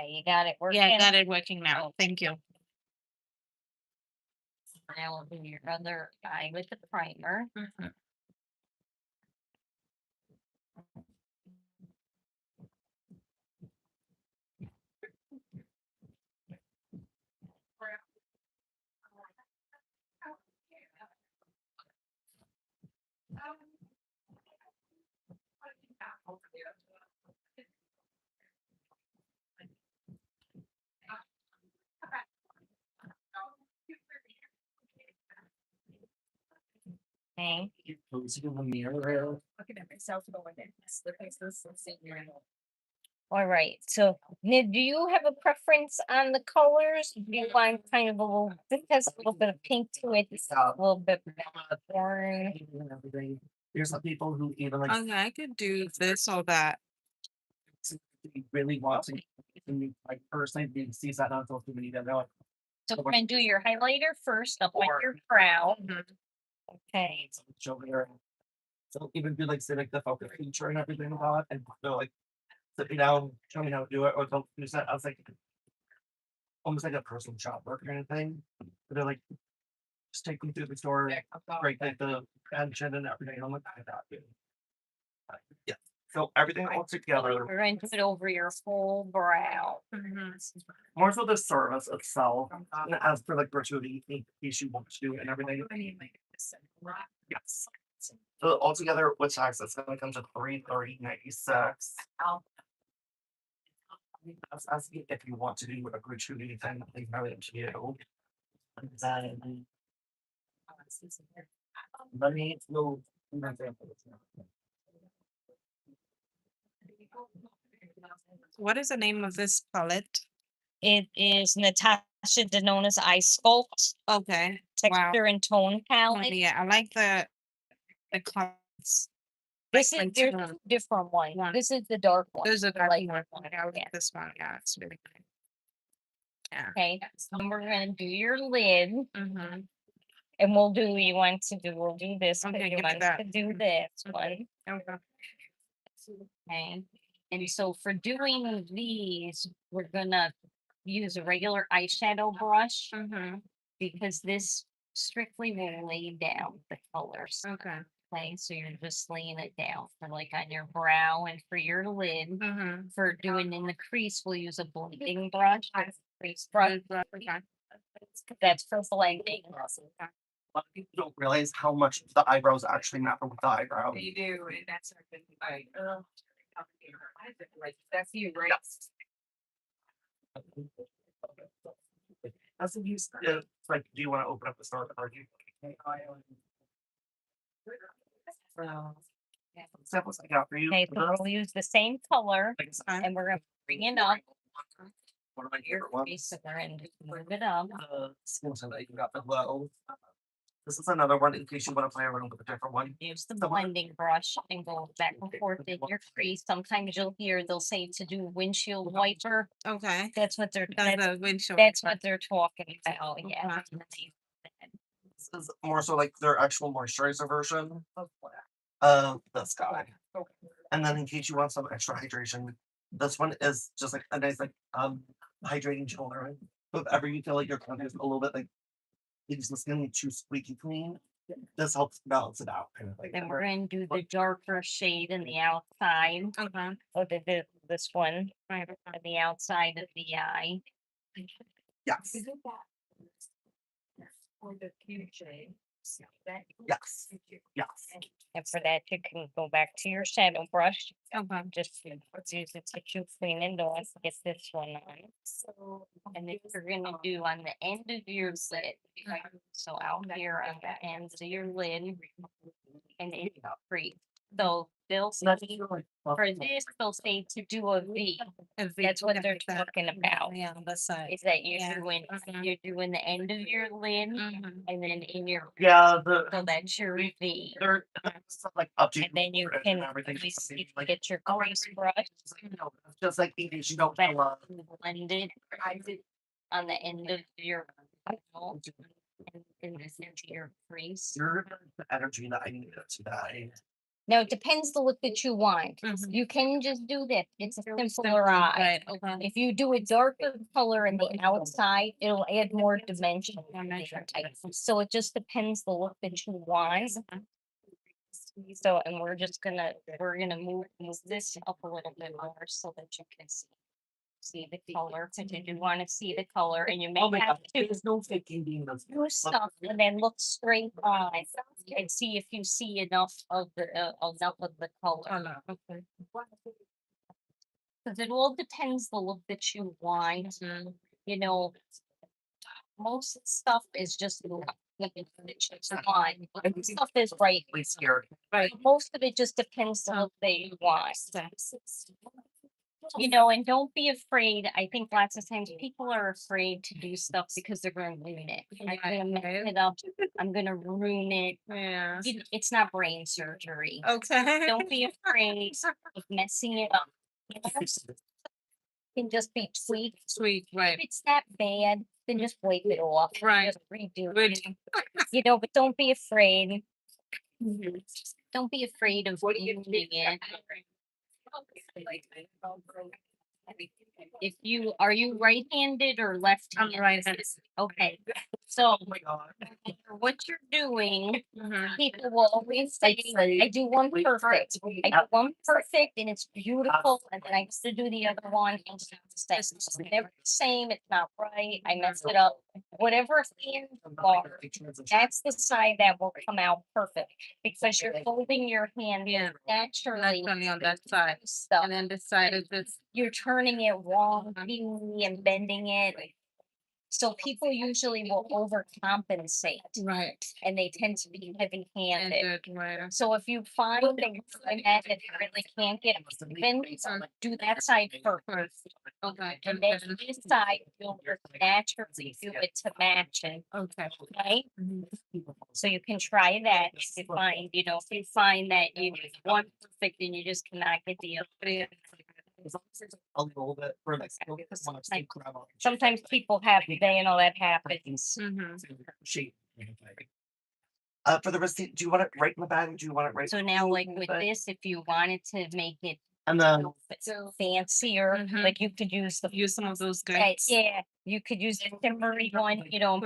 Okay, you got it Yeah, I working? got it working now. Thank you. Now we'll do your other eye with the primer. Mhm. Okay. Posing in the mirror. Looking at myself going in. The faces and seeing your All right. So, now, do you have a preference on the colors? Do you want kind of a little? This has a little bit of pink to it. A little bit orange. And everything. There's some people who even like Okay, I could do this or that. really want to. Like personally, they see that on social media. They're like, So we're gonna do your highlighter first up on your brow. Mhm. Okay. show there. So even do like say like the focus feature and everything about it, and they're like sit me down, show me how to do it, or don't do that. I was like almost like a personal shopper kind of thing. But they're like just take me through the store, break like the pension and everything. I'm like that. Yeah. So everything all together. We're going to put it over your whole brow. Mhm. More so the service itself, and as for like gratuity, in case you want to do it and everything. Yes. So altogether, with tax, it's gonna come to $330.96. That's if you want to do a gratuity thing, I think really up to you. And then let me know. What is the name of this palette? It is Natasha Denona's Eye Sculpt Okay. Wow. Texture and Tone Oh, Palette. yeah, I like the colors. This like is there's tone. two different one. One. This is the dark one. There's a the dark light one. one. I like Yeah. this one. Yeah, it's really good. Yeah. Okay. And we're gonna do your lid, Mm-hmm. and we'll do you want to do. We'll do this. Okay, Okay, you give me want that. to do Mhm. this Mhm. one. Okay. Okay. And so for doing these, we're gonna use a regular eyeshadow brush Mm-hmm. because this strictly will lay down the colors. Okay. Okay, so you're just laying it down for like on your brow and for your lid. Mm-hmm. For doing in the crease, we'll use a blending brush. Crease brush. Okay. That's for blending. A lot of people don't realize how much the eyebrows actually matter with the eyebrow. You do, and that's like, that's you, right? As a use, it's like, do you want to open up the store card? Samples I got for you. Okay, so we'll use the same color Like I said, and we're gonna bring it up one of my your favorite ones. face and move it up. Skin tone that you got below. This is another one in case you want to play around with a different one. Use the blending brush and go back and forth in your crease. Sometimes you'll hear they'll say to do windshield wiper. Okay. That's what they're That's a windshield. that's what they're talking about. Yeah. This is more so like their actual moisturizer version. This guy. And then in case you want some extra hydration, this one is just like a nice like hydrating shoulder. If ever you feel like your content is a little bit like leaves the skin too squeaky clean, this helps balance it out. Kind of like Then we're gonna do the darker shade in the outside. Okay. Oh, this one right on the outside of the eye. yes. Or the cute shade. Yes. Yes. And for that, you can go back to your shadow brush. Okay. Just use it to keep clean and off. Get this one on. So, And then you're gonna do on the end of your lid. So out here on the ends of your lid and in the crease. So they'll say for this, they'll say to do a V. That's what they're talking about. Yeah, on the side. Is that you're Yeah. you're doing the end of your lid Mhm. and then in your Yeah, so that's your V. they're like up to And then you and can everything. you can get your crease brush Just like in case you don't back feel blended on the end of your and this into your crease. you're the energy that I needed today. Now it depends the look that you want. Mhm. You can just do this. It's a Very simpler simple, eye. right, okay. If you do a darker color in the outside, it'll add more dimension. So it just depends the look that you want. So, and we're gonna move this up a little bit more so that you can see the color. Because you do want to see the color, and you may Oh my have god, to there's no faking being those. do stuff and then look straight on and see if you see enough of the color. Color, okay. Because it all depends the look that you want. Mhm. You know, most stuff is just the look that you want. Stuff is right. Really scared. Right. Most of it just depends the look that you want. You know, and don't be afraid. I think lots of times people are afraid to do stuff because they're going to ruin it. I'm going to mess it up. I'm going to ruin it. Yeah. It's not brain surgery. Okay. Don't be afraid of messing it up. You know, it can just be tweaked. Sweet, right. If it's that bad, then just wipe it off. Right. Just redo Good. it. You know, but don't be afraid. Don't be afraid of ruining it. If you are you right-handed or left-handed? I'm right-handed. Okay. So Oh my god. what you're doing, Mhm. people will always say, I do one perfect. I do one perfect and it's beautiful, and then I used to do the other one and it's not the same. It's never the same, it's not right, I messed it up. Whatever hand you are, that's the side that will come out perfect because you're holding your hand Yeah. naturally. Naturally on that side. Stuff. And then this side is just You're turning it wonky and bending it. So people usually will overcompensate right. and they tend to be heavy And handed. good, right. So if you find that you're doing that and you really can't get it even, do that side first. First. Okay. And then this side, you'll just naturally do it to match it, Okay. right? Mhm. So you can try that if you find, if you find that you want perfect and you just cannot get the other. A little bit for like Sometimes people have, that happens. Mhm. shape. For the receipt, do you want it right in the bag? Do you want it right? So now, like with this, if you wanted to make it And then fancier, Mhm. like you could use the Use some of those right, guys. yeah, you could use the shimmery one, and put it on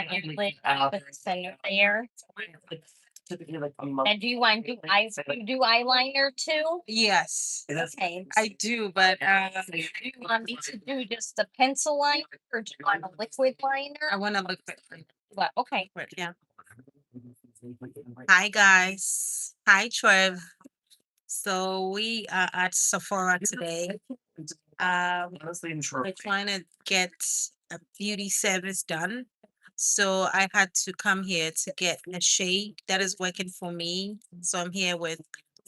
your lid, put the center there. typically like a month. And do you want to do eyeliner too? Yes. Okay. I do, but Do you want me to do just a pencil liner or do you want a liquid I liner? wanna look at Well, okay. it. Yeah. Hi guys. Hi Trev. So we are at Sephora today. Honestly, I'm sure. We're trying to get a beauty service done. So I had to come here to get a shade that is working for me. So I'm here with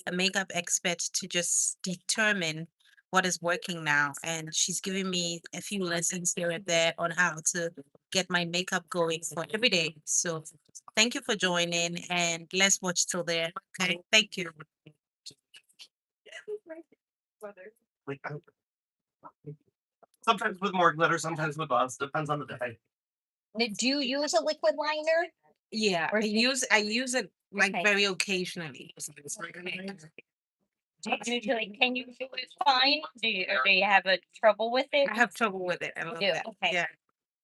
a makeup expert to just determine what is working now. And she's giving me a few lessons here and there on how to get my makeup going for every day. So thank you for joining and let's watch till there. Okay. Thank you. Like, sometimes with more glitter, sometimes with less. Depends on the day. Now, do you use a liquid liner? Yeah. Or I use it like Okay. very occasionally. Do you usually can you do it fine? Or do you have a trouble with it? I have trouble with it. I love do, that. okay. Yeah.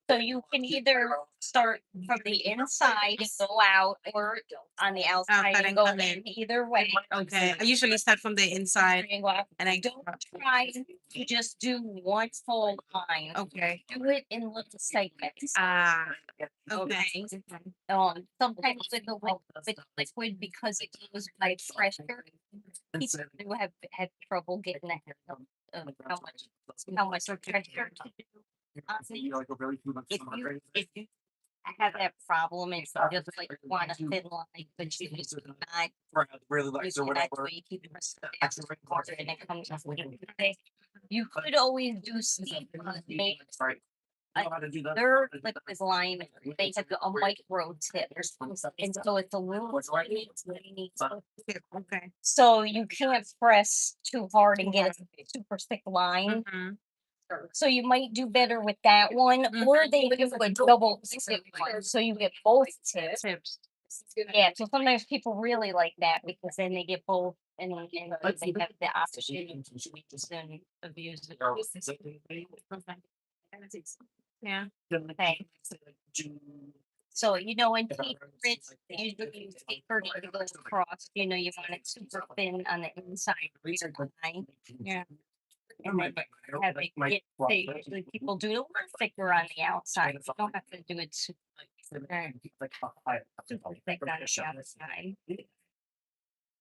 So you can either start from the inside and go out, or on the outside Outside and and go come in. in. Either way. Okay. I usually start from the inside And go out. and I Don't try to just do one full line. okay. Do it in little segments. Ah, okay. Sometimes with the liquid, because it goes by pressure, people do have trouble getting the hang of how much pressure to do. If you have that problem, it's just like you want a thin line, but you just not. Really likes or whatever. You keep pressing down harder and it comes off. You could always do steam. Sorry. I know how to do that. Their liquid liner, they have a micro tip, and so it's a little tiny. Okay. So you can't press too hard and get a super thick line. Mhm. So you might do better with that one, or they do a double tip one, so you get both tips. Tips. Yeah, so sometimes people really like that because then they get both and they have the option to abuse it. Yeah. Okay. So, you know, in favorites, usually use paper to go across, you know, you want it super thin on the inside of your eye. Yeah. And then have it get thick. Usually people do it a little thicker on the outside. You don't have to do it super thick on the outside.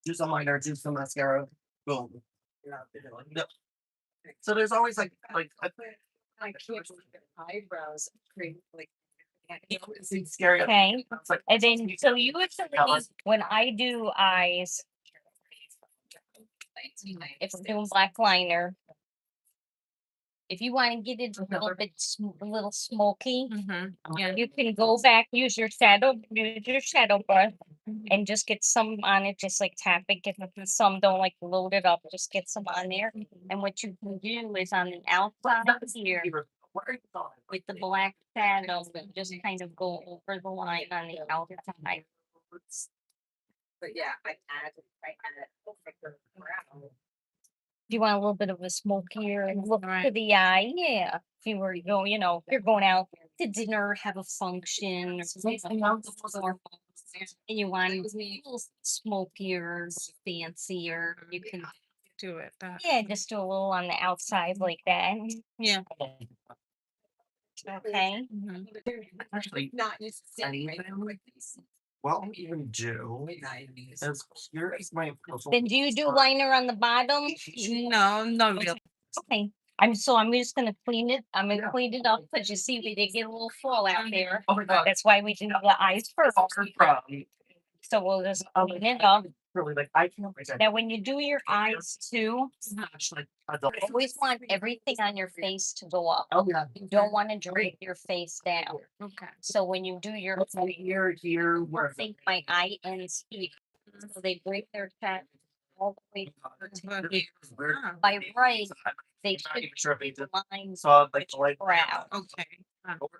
Do some liner, do some mascara, boom. Yep. So there's always like I can't believe their eyebrows create like. it's scary. Okay. It's like, And then, so usually when I do eyes, if I'm doing black liner, if you want to get it a little bit, a little smoky, Yeah. you can go back, use your shadow brush, and just get some on it, just like tap it. Get some, don't like load it up, just get some on there. And what you can do is on the outside here with the black shadow, just kind of go over the line on the outside. But yeah, I add brown. Do you want a little bit of a smokier look to Right. the eye? Yeah. If you were going, you know, if you're going out to dinner, have a function, or something else, and you want it a little smokier, fancier, you can, Do it. yeah, just do a little on the outside like that. Yeah. Okay. actually, Not just anything. Well, even do as here is my Then do you do liner on the bottom? No, not really. Okay. I'm just gonna clean it. I'm gonna clean it up because you see we did get a little fallout there. Oh my god. That's why we do the eyes first. So we'll just clean it up. Really like I can't Now, when you do your eyes too, like you always want everything on your face to go up. oh yeah. You don't want to drape your face down. Okay. So when you do your Here, I where think my eye ends here. So they break their chest all the way to here. By right, they should be the lines saw of like the the light brow. Okay.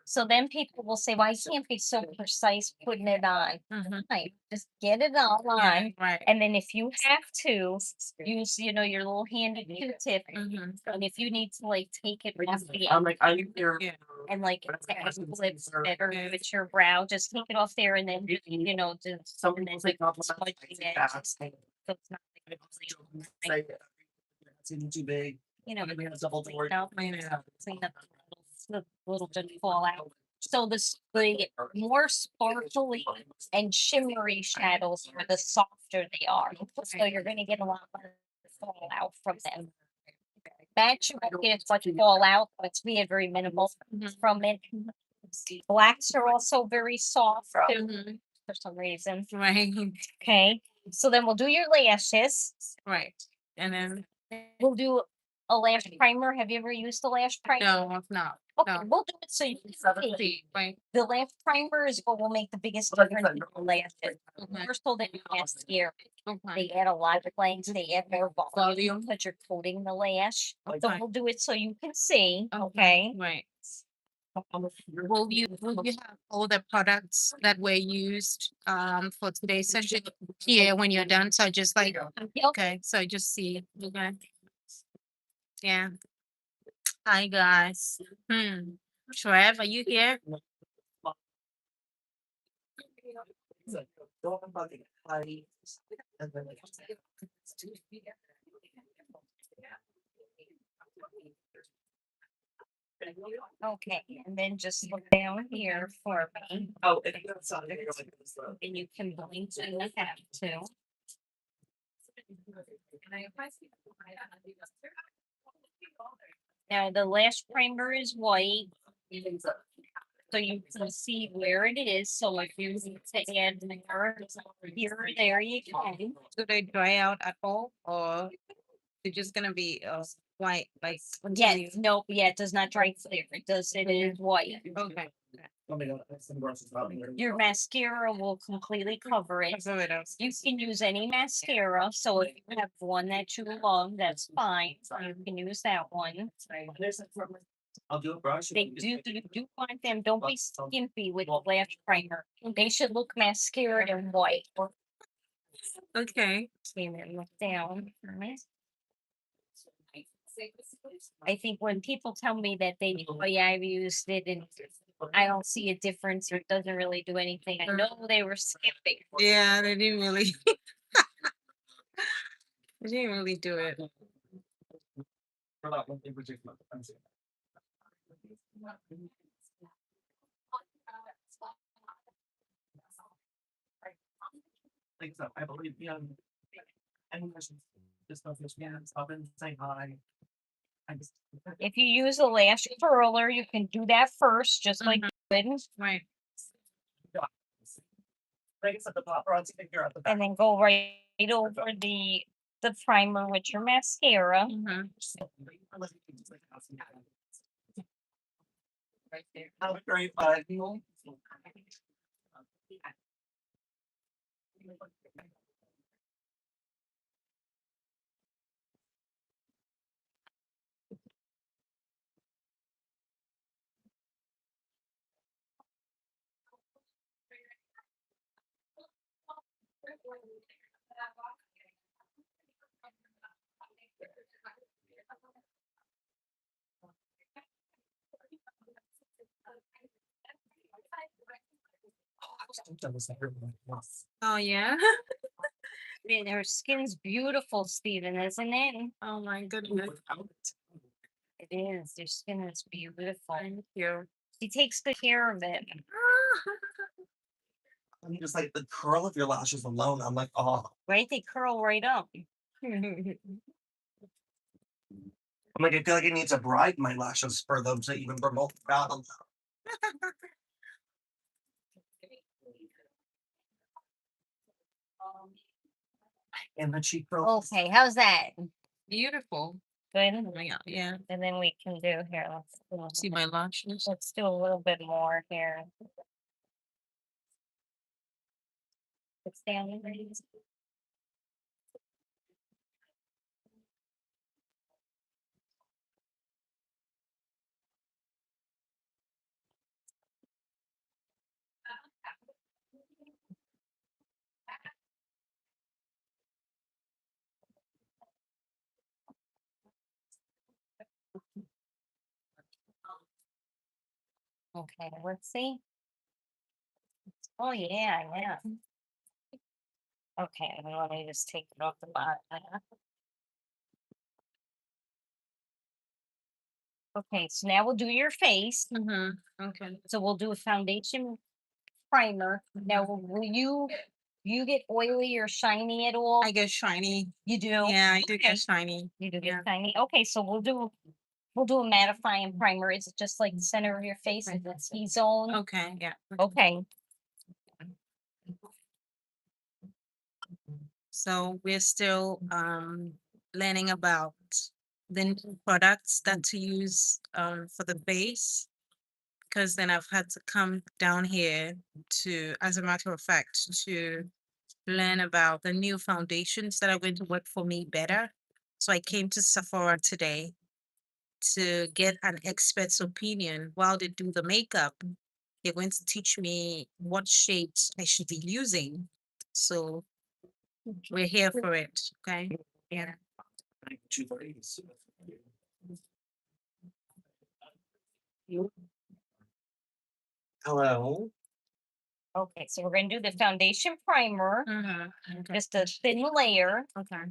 So then people will say, "Why you can't be so precise putting it on?" Right, just get it all on, Right. and then if you have to use, you know, your little handy Q-tip, and if you need to like take it off the I'm end like I'm here. Yeah. and like lips better with your brow, just take it off there and then you know just Some and then people say compliments smudge like the edge, fast. so it's not like Say it's even too big. you know, Maybe a double door. clean up the little bit fall out. So the more sparkly and shimmery shadows are the softer they are. So you're gonna get a lot more fallout from them. That you won't get as much fallout, but it's very minimal from it. Blacks are also very soft too, for some reason. Right. Okay. So then we'll do your lashes. Right. And then We'll do a lash primer. Have you ever used a lash primer? no, not. Okay, No. we'll do it so you can see. See, right. The lash primer is what will make the biggest Like I difference said, in the lashes. More so than mascara. Okay. They add a lot of things. They add more volume Volume. because you're coating the lash. So Okay. we'll do it so you can see. Okay. Right. Will you have all the products that were used for today's session here when you're done? So just like Yep. okay, so just see. Okay. Yeah. Hi guys. Trev, are you here? And then like Okay. And then just look down here for me. oh, if you don't sound like this though. And you can blink when you have to. Now the lash primer is white. So you can see where it is. So if you need to add more here or there, you can. Do they dry out at all, or they're just gonna be white like? Yeah, no, yeah, it does not dry clear. It is white. Okay. Oh my god, that's some brushes out here. Your mascara will completely cover it. Cover it up. You can use any mascara. So if you have one that you love, that's fine. You can use that one. I'll do a brush. They do, you do want them. Don't be skimpy with the lash primer. They should look mascara and white. Okay. And then look down. Right? I think when people tell me that they, oh yeah, I've used it and I don't see a difference or it doesn't really do anything, I know they were skipping. Yeah, they didn't really they didn't really do it. For that one, it was just not expensive. Like so, I believe and just know this man stop and say hi. I just If you use a lash curler, you can do that first, just like you did, Right. think it's at the paparazzi figure at the back. and then go right over the primer with your mascara. Right there. Have a great meal. Oh yeah. And her skin's beautiful, Steven, isn't it? Oh my goodness. It is. Your skin is beautiful. Thank you. She takes good care of it. I'm just like the curl of your lashes alone. I'm like, oh, Right? They curl right up. I'm like, I feel like I need to bribe my lashes for them to even promote that on and the cheek curl. Okay, how's that? Beautiful. Good. Oh my God. Yeah. And then we can do here. See my lashes. Let's do a little bit more here. It's down. Okay, let's see. Oh yeah, yeah. Okay, and then let me just take it off the bottom. Okay, so now we'll do your face. Okay. So we'll do a foundation primer. Now, will you get oily or shiny at all? I get shiny. You do? Yeah, I do Okay. get shiny. You do Yeah. get shiny. Okay, so we'll do a mattifying primer. It's just like the center of your face is the T zone. Okay. Yeah. Okay. So we're still learning about the new products that to use for the face, because then I've had to come down here to, as a matter of fact, to learn about the new foundations that are going to work for me better. So I came to Sephora today to get an expert's opinion while they do the makeup. They're going to teach me what shades I should be using. So we're here for it. Okay. Yeah. 2:30. Hello. Okay, so we're gonna do the foundation primer, Okay. just a thin layer. Okay.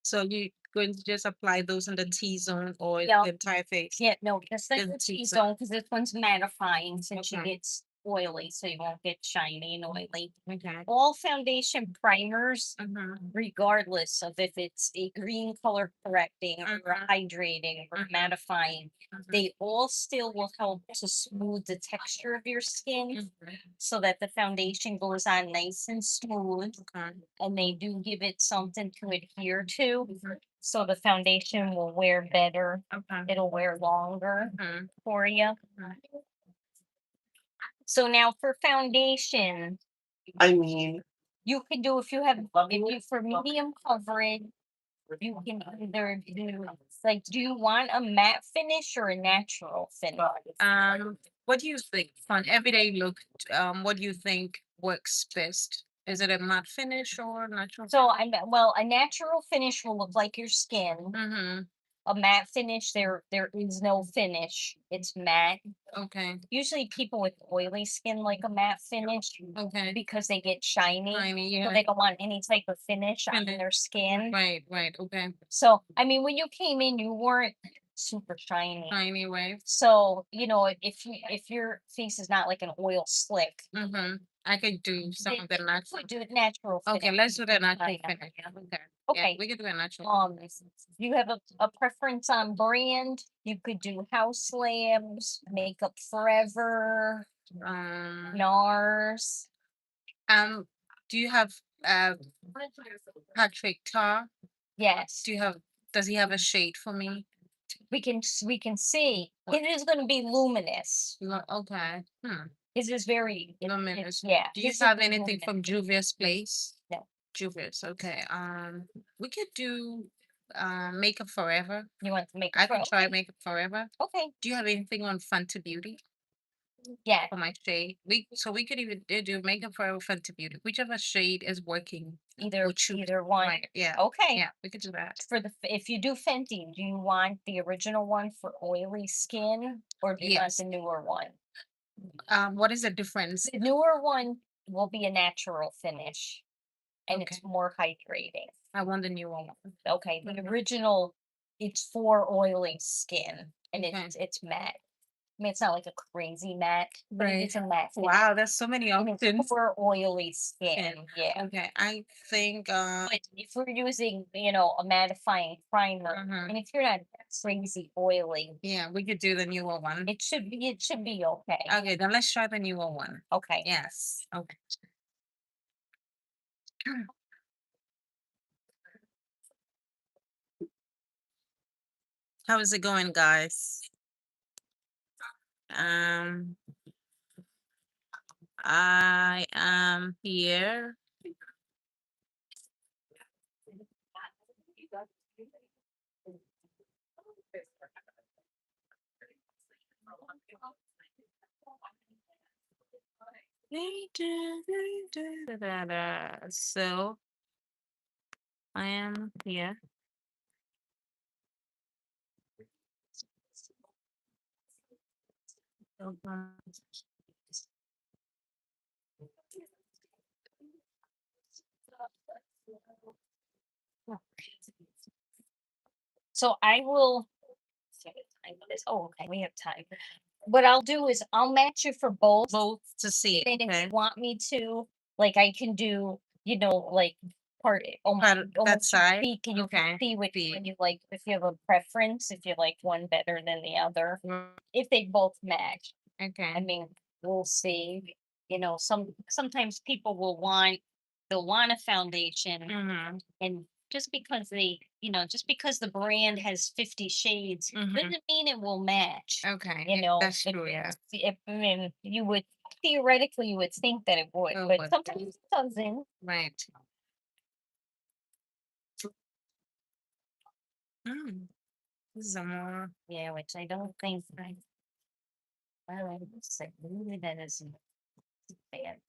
So you going to just apply those in the T zone or Yeah. the entire face? Yeah, no, just like Just the T T zone. zone, because this one's mattifying since she Okay. gets oily, so you won't get shiny and oily. Okay. All foundation primers, Mhm. regardless of if it's a green color correcting or Mhm. hydrating or mattifying, they all still will help to smooth the texture of your skin so that the foundation goes on nice and smooth. Okay. And they do give it something to adhere to, so the foundation will wear better. Okay. It'll wear longer Mhm. for you. So now for foundation, I mean, you can do if you for medium coverage, you can either do like, do you want a matte finish or a natural finish? What do you think for an everyday look? What do you think works best? Is it a matte finish or natural? So well, a natural finish will look like your skin. Mm-hmm. A matte finish, there is no finish. It's matte. Okay. Usually people with oily skin like a matte finish Okay. because they get shiny. Shiny, So yeah. they don't want any type of finish on Finish. their skin. Right, right. Okay. So I mean, when you came in, you weren't super shiny. Shiny waves. So, if your face is not like an oil slick, Mm-hmm. I could do some then of the you natural. could do it natural Okay, finish. let's do the natural Yeah. finish. Okay. Yeah, Okay. we could do a natural. Do you have a preference on brand? You could do House Labs, Makeup Forever, NARS. Um, do you have Patrick Tar? Yes, Do you have? Does he have a shade for me? we can see. It is going to be luminous. Okay. This is very Luminous. yeah. Do you this is have very anything luminous. from Juvia's Place? No. Juvia's. Okay. We could do Makeup Forever. You want to make I could try okay. Makeup Forever. Okay. Do you have anything on Fenty Beauty Yeah. for my shade? We could even do Makeup Forever Fenty Beauty. Whichever shade is working. We'll choose Either one. right. Yeah. Okay. Yeah, we could do that. If you do Fenty, do you want the original one for oily skin or do you want Yes. the newer one? What is the difference? The newer one will be a natural finish and Okay. it's more hydrating. I want the new one. Okay, the original, it's for oily skin and Okay. it's matte. I mean, it's not like a crazy matte, but Right. it's a matte finish. Wow, there's so many And it's options. for oily skin. Yeah. Okay, I think But if we're using, a mattifying primer, and if you're not crazy oily, yeah, we could do the newer one. it should be okay. Okay, then let's try the newer one. Okay. Yes. Okay. How is it going, guys? Um, I am here. So I am here. So I will see what time it is. Oh, okay, we have time. What I'll do is I'll match you for both. Both to see. And if Okay. you want me to, like I can do, like part Part of that almost side. peek and you can Okay. see which See. one you like, if you have a preference, if you like one better than the other. If they both match. I Okay. mean, we'll see. Sometimes people they'll want a foundation Mm-hmm. and just because the brand has 50 shades Mhm. doesn't mean it will match. Okay. That's If true, yeah. I mean, you would theoretically you would think that it would, It but would. sometimes it doesn't. Right. This is a more Yeah, which I don't think well, let's see, maybe that isn't bad.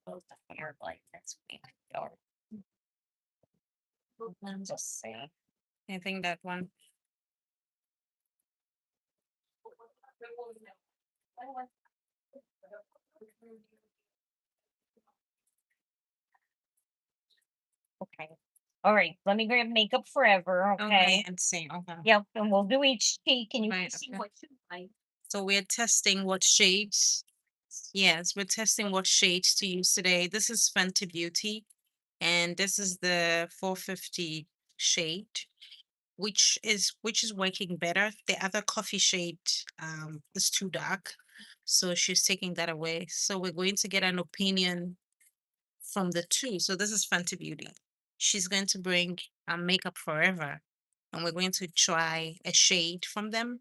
Both the hair like that's weird. Dark. I'm just saying. I think that one. Okay. All right. Let me grab Makeup Forever. Okay. And see. Okay. Yep. And we'll do each cheek and you can Right, see okay. what you like. So we're testing what shades. Yes, we're testing what shades to use today. This is Fenty Beauty, and this is the 450 shade, which is working better. The other coffee shade is too dark, so she's taking that away. So we're going to get an opinion from the two. So this is Fenty Beauty. She's going to bring Makeup Forever, and we're going to try a shade from them.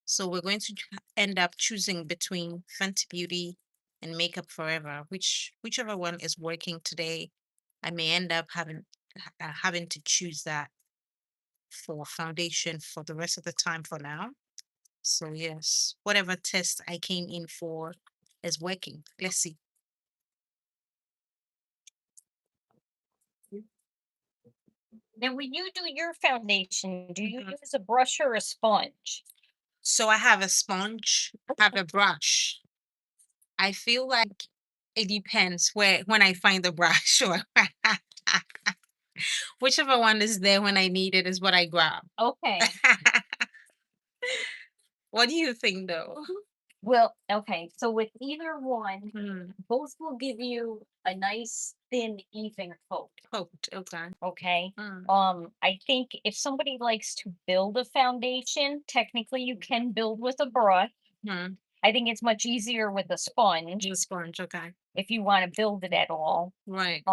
So we're going to end up choosing between Fenty Beauty and Makeup Forever, whichever one is working today. I may end up having to choose that for foundation for the rest of the time for now. So yes, whatever test I came in for is working. Let's see. Now, when you do your foundation, do you Mhm. use a brush or a sponge? So I have a sponge, I have a brush. I feel like it depends where when I find the brush or whichever one is there when I need it is what I grab. Okay. What do you think though? Well, okay. So with either one, Hmm. both will give you a nice thin, even coat. Coat. Okay. Okay. Mm. I think if somebody likes to build a foundation, technically you can build with a brush. Hmm. I think it's much easier with a sponge The sponge. Okay. if you want to build it at all. Right.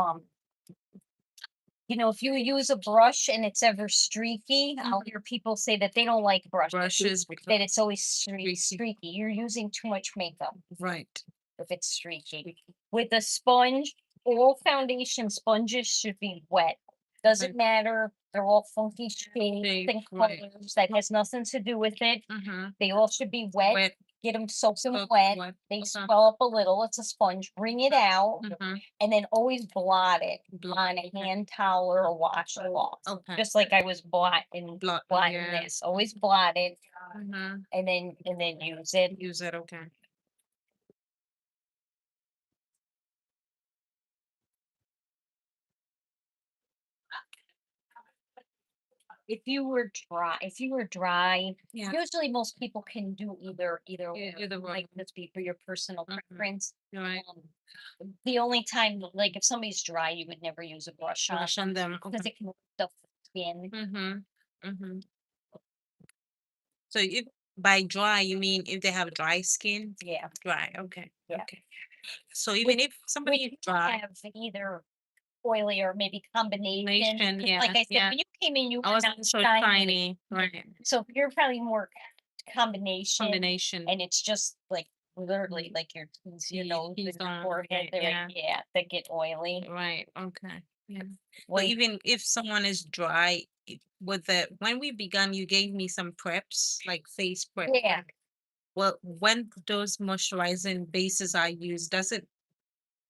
If you use a brush and it's ever streaky, I'll hear people say that they don't like Brushes because that it's always streaky. streaky. You're using too much makeup Right. if it's streaky. With a sponge, all foundation sponges should be wet. Doesn't Right. matter. They're all funky shapes Shape, and right. colors. That has nothing to do with it. Mm-hmm. They all should be wet. Wet. Get them soaking Soak wet. wet. They Okay. swell up a little. It's a sponge. Bring it out. Mm-hmm. And then always blot it Blot. on a hand towel or a washcloth. Okay. Just like I was blotting Blot. Yeah. this. Always blot it Mm-hmm. and then use it. Use it. Okay. If you were dry, Yeah. usually most people can do either Either one. like this be for your personal Mhm. preference. Right. The only time, like if somebody's dry, you would never use a brush on Brush on them. because Okay. it can stuff the skin. Mm-hmm. Mm-hmm. So if by dry you mean if they have dry skin? Yeah. Dry. Okay. Yeah. Okay. So even if somebody Which is dry, have either oily or maybe combination. nation, 'Cause yeah, like I said, yeah. when you came in, you I were wasn't not so shiny. tiny. Right. So you're probably more combination, Combination. and it's just like literally like your nose Teeth and your on, forehead. right, They're yeah. that get oily. Right. Okay. Yeah. Well, But even if someone is dry, with the when we began, you gave me some preps, like face prep. yeah, Well, when those moisturizing bases are used, does it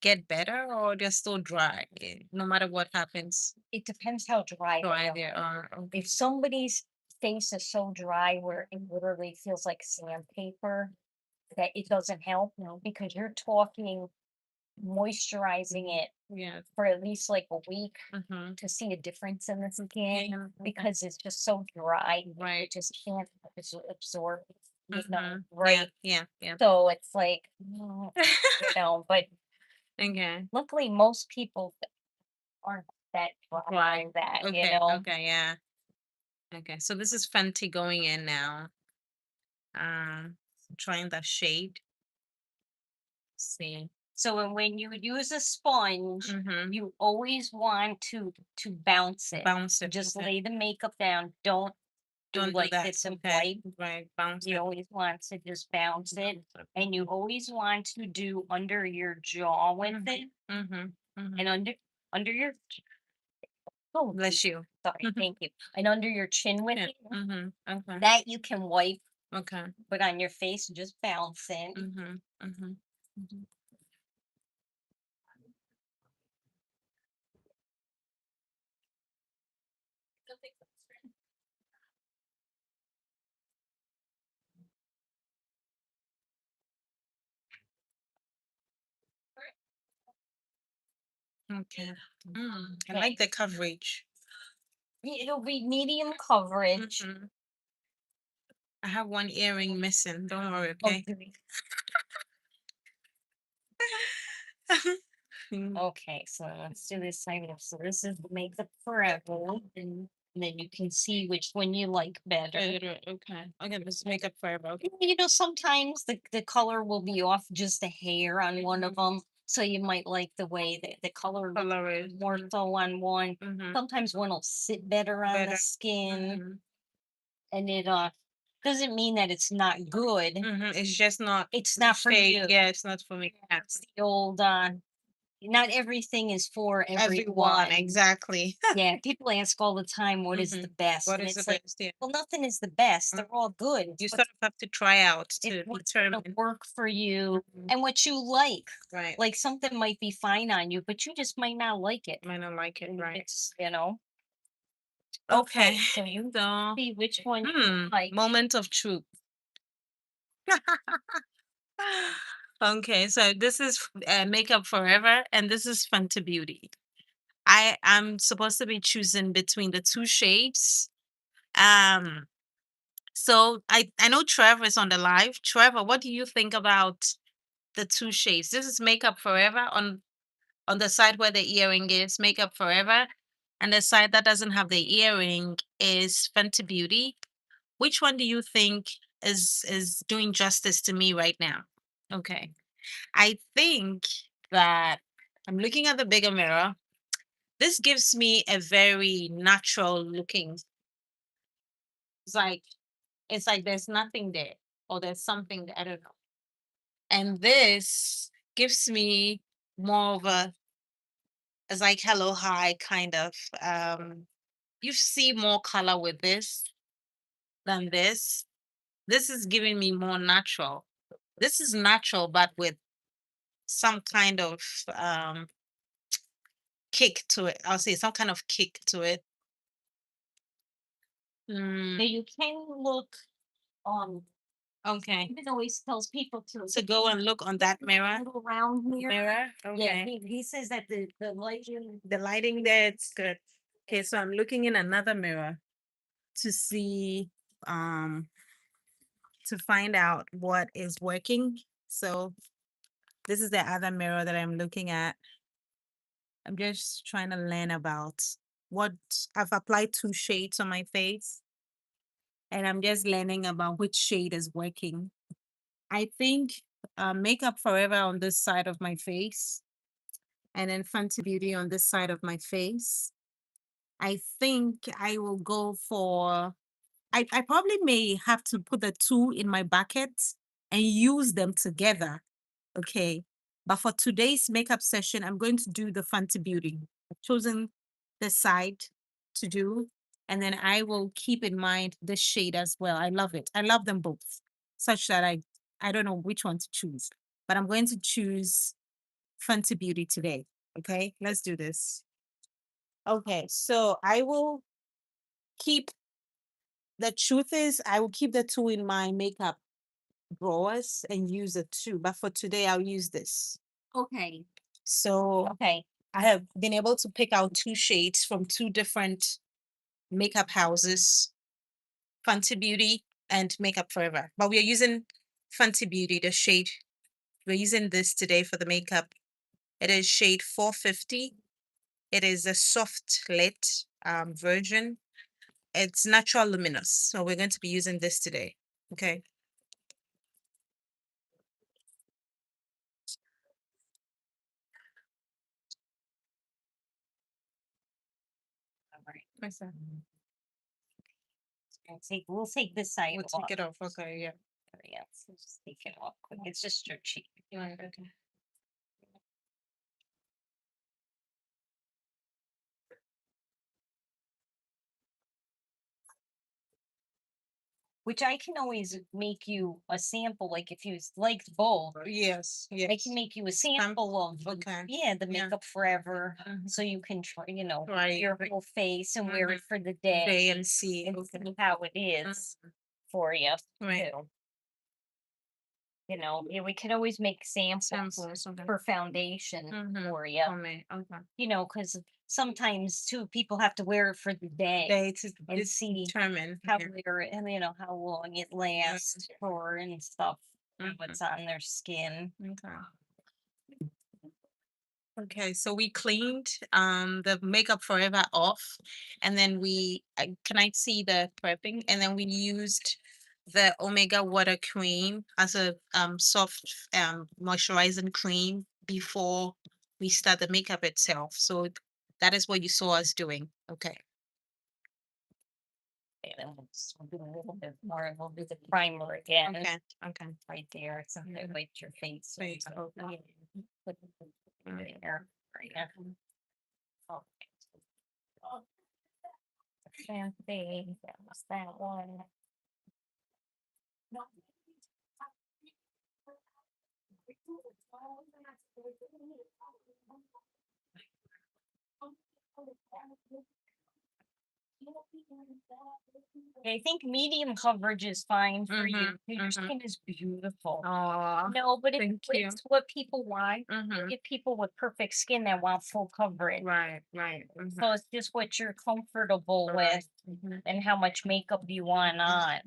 get better or they're still dry, no matter what happens? it depends how dry Dry they they are. are. Okay. If somebody's face is so dry where it literally feels like sandpaper, that it doesn't help. No, because you're talking moisturizing it Yeah. for at least like a week Mm-hmm. to see a difference in the skin Yeah. Okay. because it's just so dry. Right. It just can't absorb, Mhm. right? Yeah. Yeah. So it's like, but Okay. luckily most people aren't that dry Right. like that, Okay. Okay. Yeah. Okay. So this is Fenty going in now. Trying the shade. See. So when you use a sponge, Mm-hmm. you always want to bounce it. Bounce it. Just Okay. lay the makeup down. Don't do Don't do like that. this and Okay. wipe. Right. Bounce You it. always want to just bounce it, and you always want to do under your jaw with it, Mm-hmm. Mm-hmm. and under your oh, Bless you. sorry, thank you, and under your chin with Yeah. it. Mm-hmm. Okay. That you can wipe, Okay. but on your face, just bounce it. Mm-hmm. Mm-hmm. Mm-hmm. Okay. I like the coverage. It'll be medium coverage. Mm-hmm. I have one earring missing. Don't worry, Oh, okay? okay, so let's do this side up. So this is the makeup forever, and then you can see which one you like better. Okay. Okay, let's make up forever. Okay. Sometimes the color will be off just a hair on one of them. So you might like the way that the color looks Color is more so on one. mm-hmm. Sometimes one will sit better on the Better. skin, Mm-hmm. and it doesn't mean that it's not good. Mm-hmm. It's just not It's not for shade. you. Yeah, it's not for me. Yeah. It's the old not everything is for Everyone, everyone. exactly. Yeah, people ask all the time, what is the best? What And is the it's like, best? Yeah. well, nothing is the best. They're all good. You But sort of have to try out to it's what's gonna determine. work for you Mhm. and what you like. Right. Like something might be fine on you, but you just might not like it. Might not like it, And right? it's, you know. Okay. So you So, see which one you like. moment of truth. Okay, so this is Makeup Forever, and this is Fenty Beauty. I am supposed to be choosing between the two shades. Um, so I know Trevor is on the live. Trevor, what do you think about the two shades? This is Makeup Forever on the side where the earring is Makeup Forever, and the side that doesn't have the earring is Fenty Beauty. Which one do you think is doing justice to me right now? Okay. I think that I'm looking at the bigger mirror. This gives me a very natural looking. It's like it's like there's nothing there or there's something there, I don't know. And this gives me more of a it's like hello hi kind of you see more color with this than this. This is giving me more natural. This is natural but with some kind of kick to it. I'll say some kind of kick to it. Now you can look on. Okay. Even always tells people To go and look on that mirror. little round mirror. Mirror. Yeah, Okay. he says that the lighting. The lighting there, it's good. Okay, so I'm looking in another mirror to see um to find out what is working. So this is the other mirror that I'm looking at. I'm just trying to learn about what I've applied two shades on my face and I'm just learning about which shade is working. I think Makeup Forever on this side of my face and then Fenty Beauty on this side of my face. I think I will go for I probably may have to put the two in my bucket and use them together. Okay. But for today's makeup session, I'm going to do the Fenty Beauty. I've chosen this side to do. And then I will keep in mind this shade as well. I love it. I love them both, such that I don't know which one to choose. But I'm going to choose Fenty Beauty today. Okay, let's do this. Okay, so I will keep the truth is I will keep the two in my makeup drawers and use the two, but for today I'll use this. Okay. So Okay. I have been able to pick out two shades from two different makeup houses, Fenty Beauty and Makeup Forever. But we are using Fenty Beauty, the shade. We're using this today for the makeup. It is shade 450. It is a soft lit version. It's natural luminous. So we're going to be using this today. Okay. All right. What's that? We'll take this side We'll off. take it off. Okay, yeah. Yeah, so just take it off quick. It's just your cheek. Okay. Which I can always make you a sample, like if you liked both, Yes, I yes. can make you a sample of Okay. yeah, the Yeah. Makeup Forever. Mhm. So you can try, Right. your whole face and wear it for the Day day and see. and Okay. see how it is for you. Right. Too. Yeah, we can always make samples Samples. Okay. for foundation Mhm. for you. For me. Okay. Because sometimes too people have to wear it for the day Day to and see determine. how Yeah. wear it and how long it lasts for and stuff. Mhm. What's on their skin. Okay. Okay, so we cleaned the Makeup Forever off, and then can I see the prepping? And then we used the Omega Water Cream as a soft moisturizing cream before we start the makeup itself. So that is what you saw us doing. Okay. And then we'll do a little bit more. We'll do the primer again. Okay. Okay. Right there. So that wiped your face. Face, okay. Put there. Yeah. Oh. Fenty, that was that one. I think medium coverage is fine for you. Your skin is beautiful. Oh, No, but thank you. it's what people want. Mm-hmm. Get people with perfect skin that want full coverage. Right. So it's just what you're comfortable with and how much makeup you want on.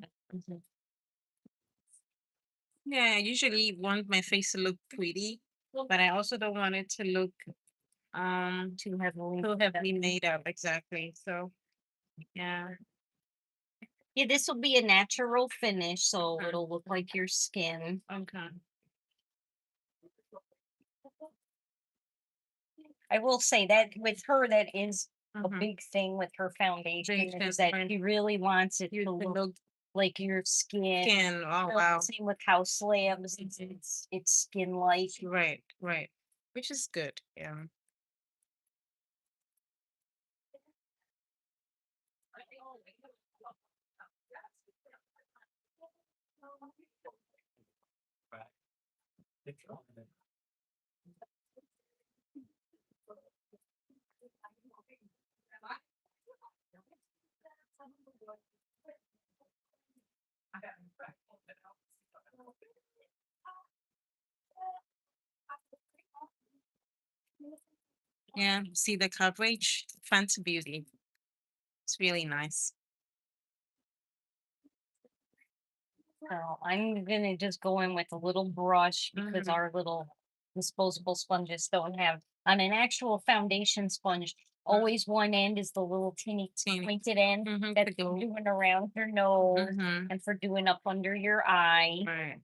Yeah, I usually want my face to look pretty, but I also don't want it to look Too heavily. too heavily made up. Exactly. So yeah. Yeah, this will be a natural finish, so Okay. it'll look like your skin. Okay. I will say that with her, that is a Mhm. big thing with her foundation Big is thing, that right. she really wants it You to can look look like your skin. skin. Oh So wow. same with house slabs, it's skin like. Right. Which is good. Yeah. Yeah. See the coverage? Fenty Beauty. It's really nice. So I'm gonna just go in with a little brush because our little disposable sponges don't have on an actual foundation sponge. Always one end is the little teeny Teeny. pointed end Mhm, that's to go. for doing around your nose Mhm. and for doing up under your eye. Right.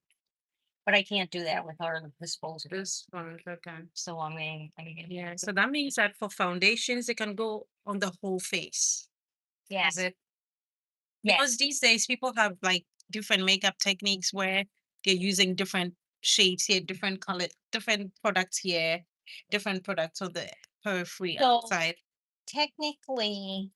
But I can't do that with our disposable. This one. Okay. So I'm gonna Yeah. So that means that for foundations, it can go on the whole face. yes. Is it? Yes. Because these days people have like different makeup techniques where they're using different shades here, different color, different products here, different products on the periphery So side. technically,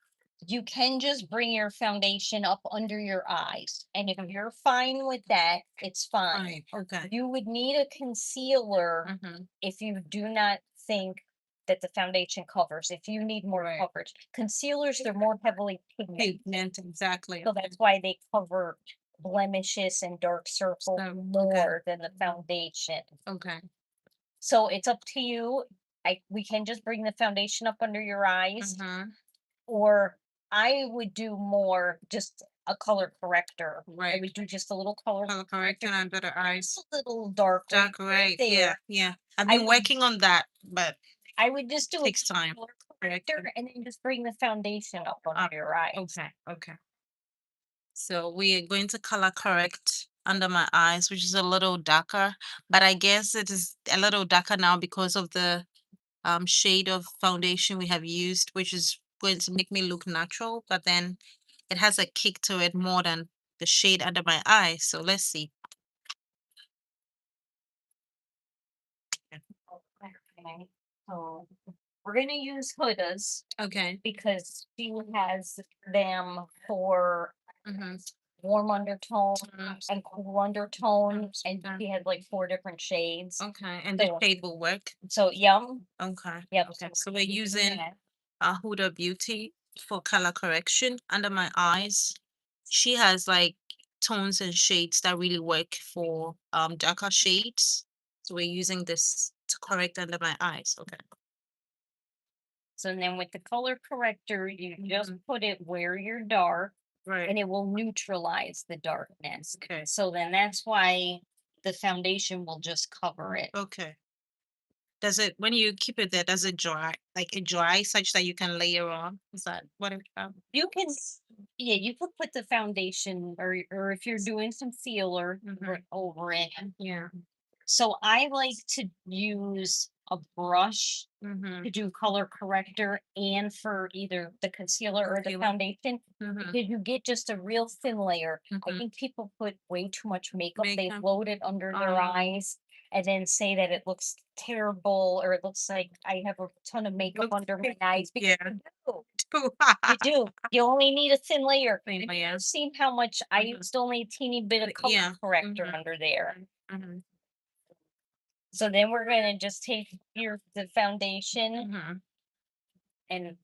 you can just bring your foundation up under your eyes. And if you're fine with that, it's fine. Right. Okay. You would need a concealer Mm-hmm. if you do not think that the foundation covers. If you need more Right. coverage, concealers, they're more heavily pigmented. Pigment, exactly. So that's why they cover blemishes and dark circles So, okay. more than the foundation. Okay. So it's up to you. We can just bring the foundation up under your eyes, Mm-hmm. or I would do more just a color corrector. I Right. would do just a little color Color correction under the eyes. just a little dark Dark, right. Yeah. there. I've I been would working on that, but I would just do a takes time. color corrector and then just bring the foundation up under your eyes. Okay. So we are going to color correct under my eyes, which is a little darker, but I guess it is a little darker now because of the shade of foundation we have used, which is going to make me look natural, but then it has a kick to it more than the shade under my eye. So let's see. Okay. So we're gonna use Huda's Okay. because she has them for Mm-hmm. warm undertone and cool undertone, and Okay. she has like 4 different shades. Okay. And the So shade will work. so yum. Okay. Yep. Okay. So we're we're using Huda Beauty for color correction under my eyes. She has like tones and shades that really work for darker shades. So we're using this to correct under my eyes. Okay. So then with the color corrector, you just put it where you're dark Right. and it will neutralize the darkness. Okay. So then that's why the foundation will just cover it. Okay. Does it when you keep it there, does it dry? Like it dry such that you can layer on? Is that what it You can, yeah, you could put the foundation or if you're doing concealer over it. yeah. So I like to use a brush Mm-hmm. to do color corrector and for either the concealer or the Concealer. foundation Mm-hmm. because you get just a real thin layer. I Mhm. think people put way too much makeup. They Makeup. load it under their Oh. eyes and then say that it looks terrible or it looks like I have a ton of makeup Looks under my fake, eyes because yeah. you do. You do. You only need a thin layer. Thin Have layer. you seen how much I Mhm. used only a teeny bit of color Yeah. corrector Mhm. under there. Mhm. So then we're gonna just take the foundation Mhm.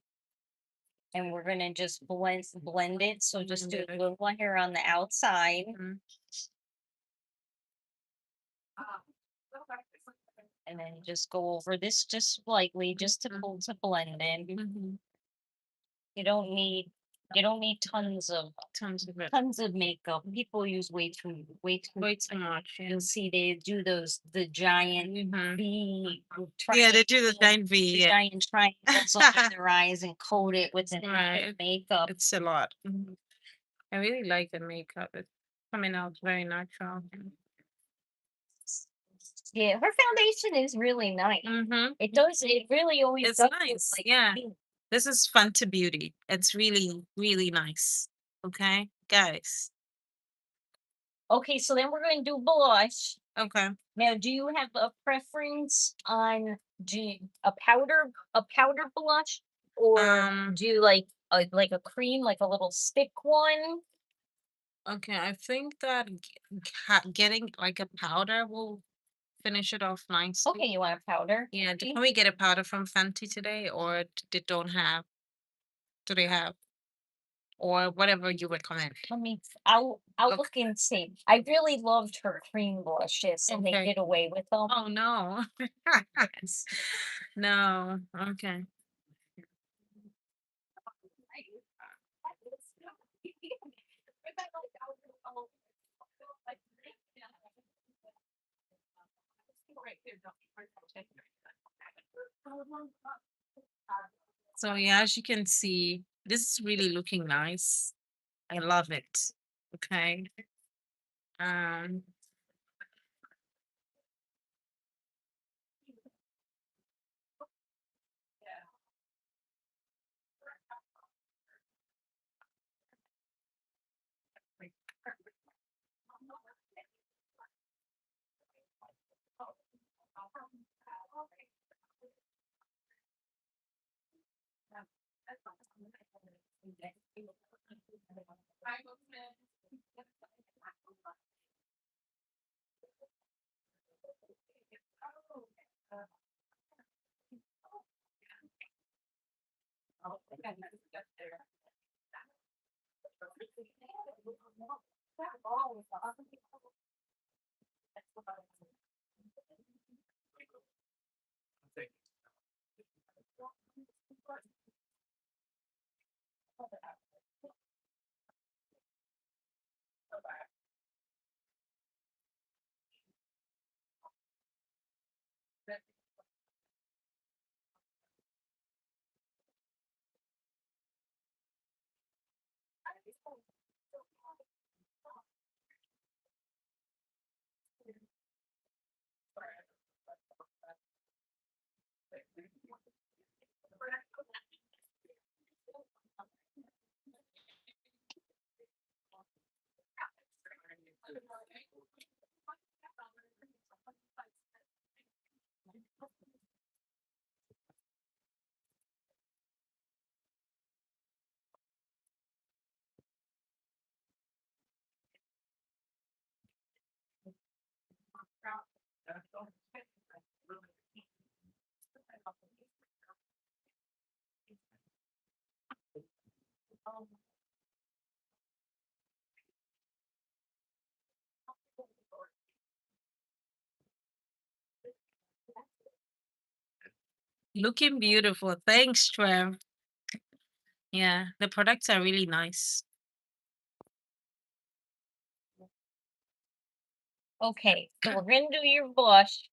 and we're gonna just blend it. So just do Blend a it. little here on the outside. Mhm. And then just go over this just slightly, just to pull to blend in. Mhm. You don't need tons of Tons of it. makeup. People use way too much. Yeah. You'll see they do the giant Mhm. V Yeah, they do the triangle- giant V. the Yeah. giant triangles under their eyes and coat it with an Right. makeup. It's a lot. Mhm. I really like the makeup. It's coming out very natural. Yeah, her foundation is really nice. Mm-hmm. It really always It's does nice. like Yeah. pink. This is Fenty Beauty. It's really, really nice. Okay, guys. Okay, so then we're going to do blush. Okay. Now, do you have a preference on a powder blush, or do you like a cream, like a little stick one? Okay. I think that getting like a powder will finish it off nicely. Okay, you want a powder? Yeah. Okay. Can we get a powder from Fenty today, or they don't have? Do they have? Or whatever you recommend. I'll Okay. look and see. I really loved her cream blushes, and they Okay. did away with them. Oh no. No. Okay. So yeah, as you can see, this is really looking nice. I love it. Okay. Um, looking beautiful. Thanks, Trev. Yeah, the products are really nice. Okay, so we're gonna do your blush.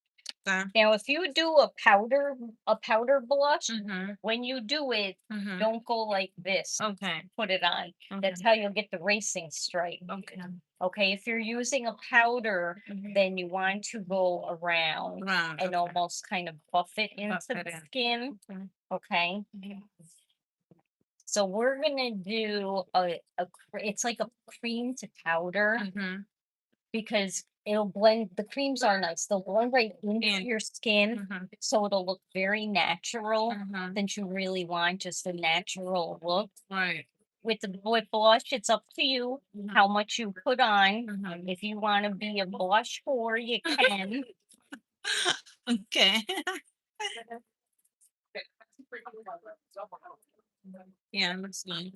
Okay. Now, if you do a powder blush, Mm-hmm. when you do it, Mm-hmm. don't go like this. Okay. Put it on. That's how you'll get the racing stripe. Okay. Okay, if you're using a powder, Mhm. then you want to go around Round. and Okay. almost kind of buff it into Buff it the in. skin. Okay. Okay. So we're gonna do it's like a cream to powder Mm-hmm. because it'll blend. The creams are nice. They'll blend right into In. your skin, Mhm, so it'll look very natural. mhm. Since you really want just a natural look. Right. With blush, it's up to you how much you put on. Mhm. If you want to be a blush whore, you can. Okay. Yeah, looks nice.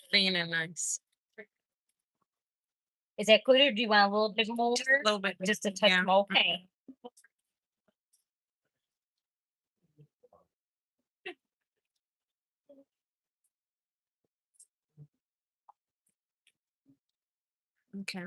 Clean and nice. Is that good, or do you want a little bit more? Just a little bit. Just a touch Yeah. more. Okay. Okay.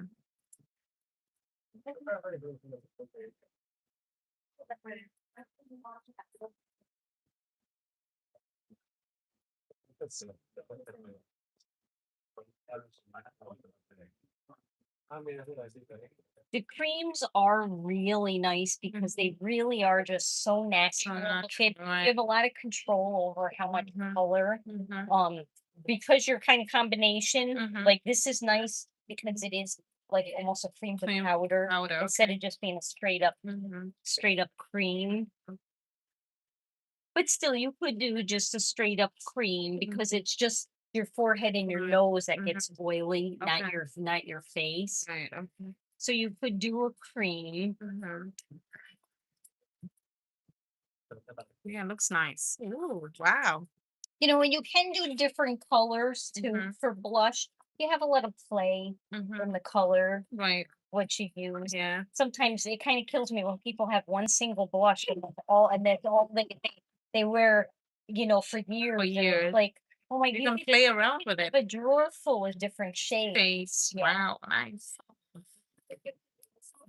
The creams are really nice because they really are just so So natural looking. natural, right. You have a lot of control over how much Mhm. color. Mhm. Because your kind of combination, Mhm. like this is nice because it is like almost a cream with Cream powder powder, instead okay. of just being a Mhm. straight up cream. But still, you could do just a straight up cream because it's just your forehead and your Right. nose that Mhm. gets oily, Okay. not your face. Right. Okay. So you could do a cream. Mhm. Yeah, looks nice. Ooh, wow. You know, and you can do different colors too Mhm. for blush. You have a lot of play Mhm. in the color, Right. what you use. Yeah. Sometimes it kind of kills me when people have one single blush and that's all they wear, for years. For And it's years. like, oh my You can god, play around with it. a drawer full of different shades. Face. Yeah. Wow, nice.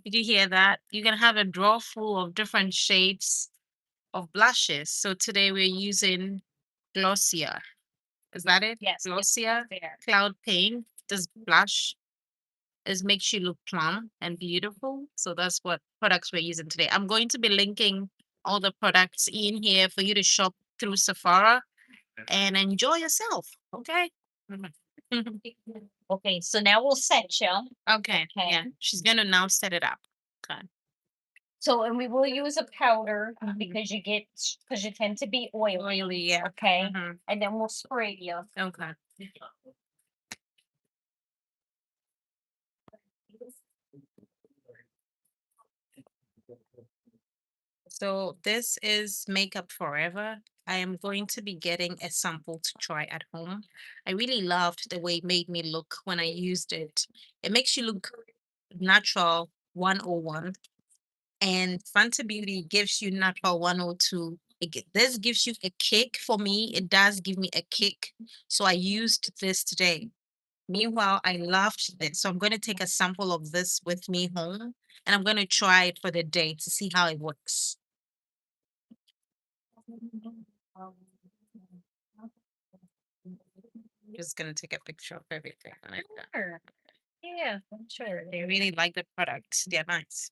Did you hear that? You can have a drawer full of different shades of blushes. So today we're using Glossier. Is that it? Yes. Glossier There. Cloud Paint. This blush is makes you look plump and beautiful. So that's what products we're using today. I'm going to be linking all the products in here for you to shop through Sephora and enjoy yourself. Okay. Mhm. Okay, so now we'll set you. Okay. Okay. Yeah. She's gonna now set it up. Okay. So, and we will use a powder Mhm. because you tend to be oily. Oily, yeah. Okay. Mhm. And then we'll spray you. Okay. So this is Makeup Forever. I am going to be getting a sample to try at home. I really loved the way it made me look when I used it. It makes you look natural 101, and Fenty Beauty gives you natural 102. This gives you a kick. For me, it does give me a kick. So I used this today. Meanwhile, I loved this. So I'm going to take a sample of this with me home and I'm going to try it for the day to see how it works. Just going to take a picture of everything like that. Sure. Yeah, I'm sure. I really like the products. They're nice.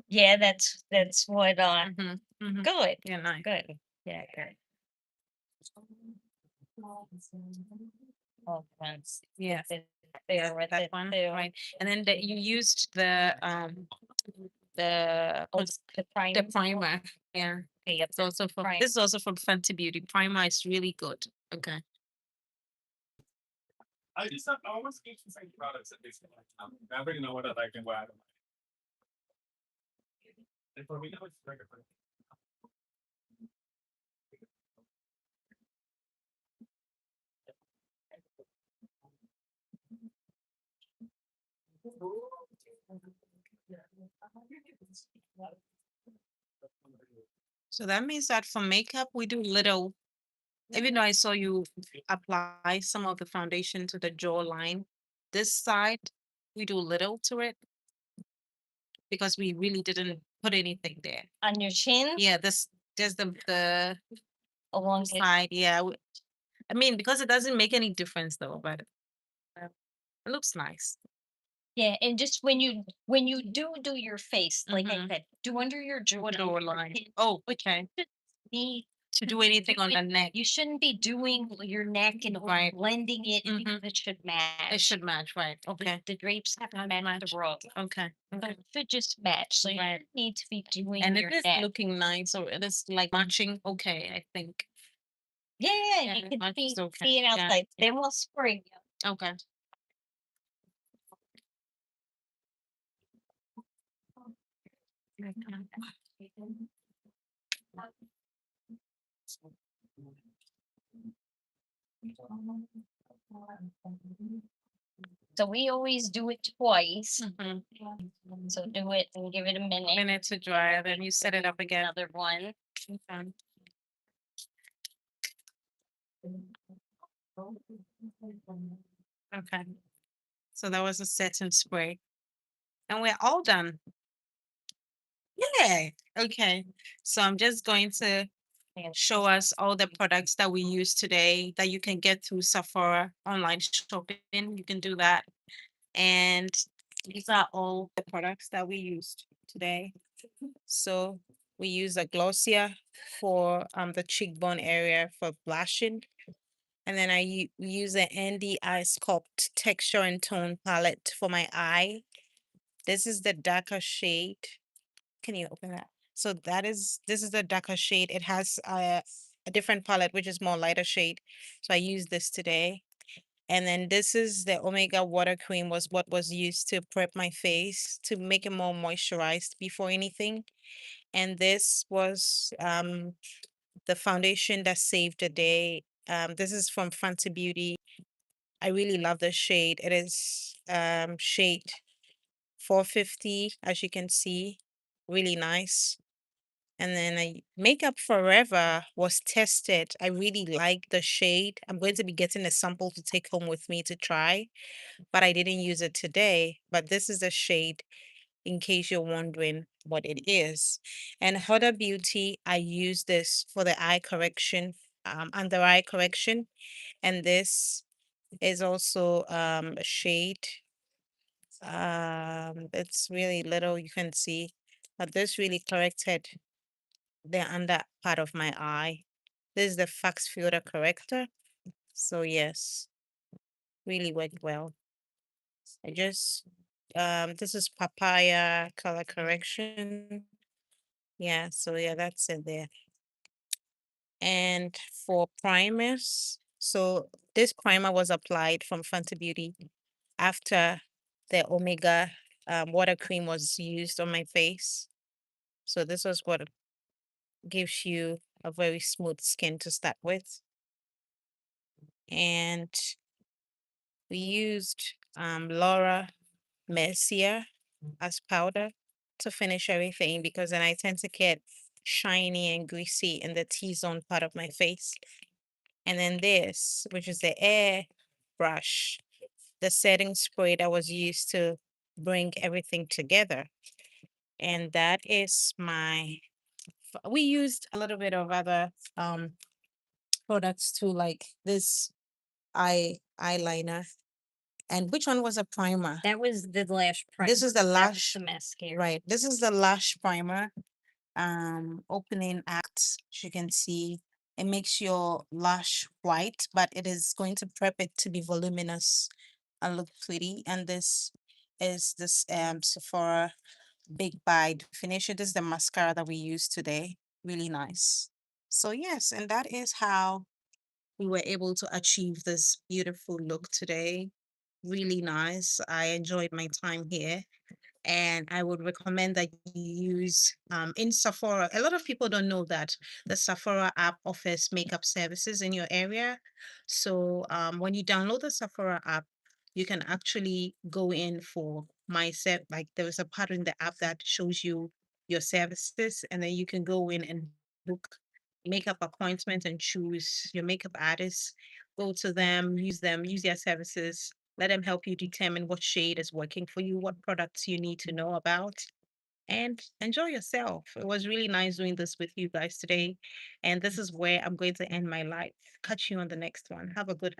Yeah, that's what Hmm. Hmm. good. They're nice. Good. Yeah, good. Oh, thanks. Yes. There with That it one, too. right? And then you used the Oh, the the primer. primer. Yeah. Okay, yep, It's also from primer. this is also from Fenty Beauty. Primer is really good. Okay. I almost keep the same products at least. I already know what I like and what I don't like. And for me, that was very different. So that means that for makeup, we do little, even though I saw you apply some of the foundation to the jawline, this side, we do little to it because we really didn't put anything there. On your chin, Yeah, this there's the along the side. Yeah. I mean, because it doesn't make any difference though, but it looks nice. yeah, and just when you do your face, like I Mhm. said, do under your jaw. Jawline. Oh, okay. Need to do anything on the neck. You shouldn't be doing your neck and Right. blending it Mhm. because it should match. It should match, right? The- Okay. The drapes have to match the robe. Okay. But Okay. it should just match. So you Right. don't need to be doing And your it is neck. looking nice, so it is like matching. Okay, I think. Yeah, Yeah, you could match be is okay. seeing Yeah. outside. Then we'll spring you. Okay. So we always do it twice. Mhm. So do it and give it a minute. Minute to dry, then you set it up again. Another one. Okay. Okay. So that was a set and spray. And we're all done. Yeah. Okay. So I'm just going to show us all the products that we use today that you can get through Sephora online shopping. You can do that. And these are all the products that we used today. So we use a Glossier for the cheekbone area for blushing. And then we use an NDI Sculpt texture and tone palette for my eye. This is the darker shade. Can you open that? So this is the darker shade. It has a different palette, which is more lighter shade. So I use this today. And then this is the Omega Water Cream was what was used to prep my face to make it more moisturized before anything. And this was the foundation that saved the day. This is from Fenty Beauty. I really love the shade. It is shade 450, as you can see. Really nice. And then Makeup Forever was tested. I really like the shade. I'm going to be getting a sample to take home with me to try, but I didn't use it today. But this is the shade in case you're wondering what it is. And Huda Beauty, I use this for the eye correction, under eye correction. And this is also a shade. It's really little, you can see, but this really corrected the under part of my eye. This is the Fax Filter Corrector. So yes, really worked well. I just this is papaya color correction. Yeah, so yeah, that's it there. And for primers, so this primer was applied from Fenty Beauty after the Omega water cream was used on my face. So this was what gives you a very smooth skin to start with. And we used Laura Mercier as powder to finish everything because then I tend to get shiny and greasy in the T-zone part of my face. And then this, which is the air brush, the setting spray that was used to bring everything together. And that is we used a little bit of other products too, like this eyeliner. And which one was a primer? That was the lash primer. This is the That was lash, the mascara. right? This is the lash primer. Opening act, as you can see, it makes your lash white, but it is going to prep it to be voluminous and look pretty. And this is this Sephora Big Bite Finisher. This is the mascara that we use today. Really nice. So yes, and that is how we were able to achieve this beautiful look today. Really nice. I enjoyed my time here. And I would recommend that you use in Sephora. A lot of people don't know that the Sephora app offers makeup services in your area. So when you download the Sephora app, you can actually go in for like there is a part in the app that shows you your services, and then you can go in and book makeup appointments and choose your makeup artist, go to them, use their services, let them help you determine what shade is working for you, what products you need to know about, and enjoy yourself. It was really nice doing this with you guys today. And this is where I'm going to end my life. Catch you on the next one. Have a good afternoon.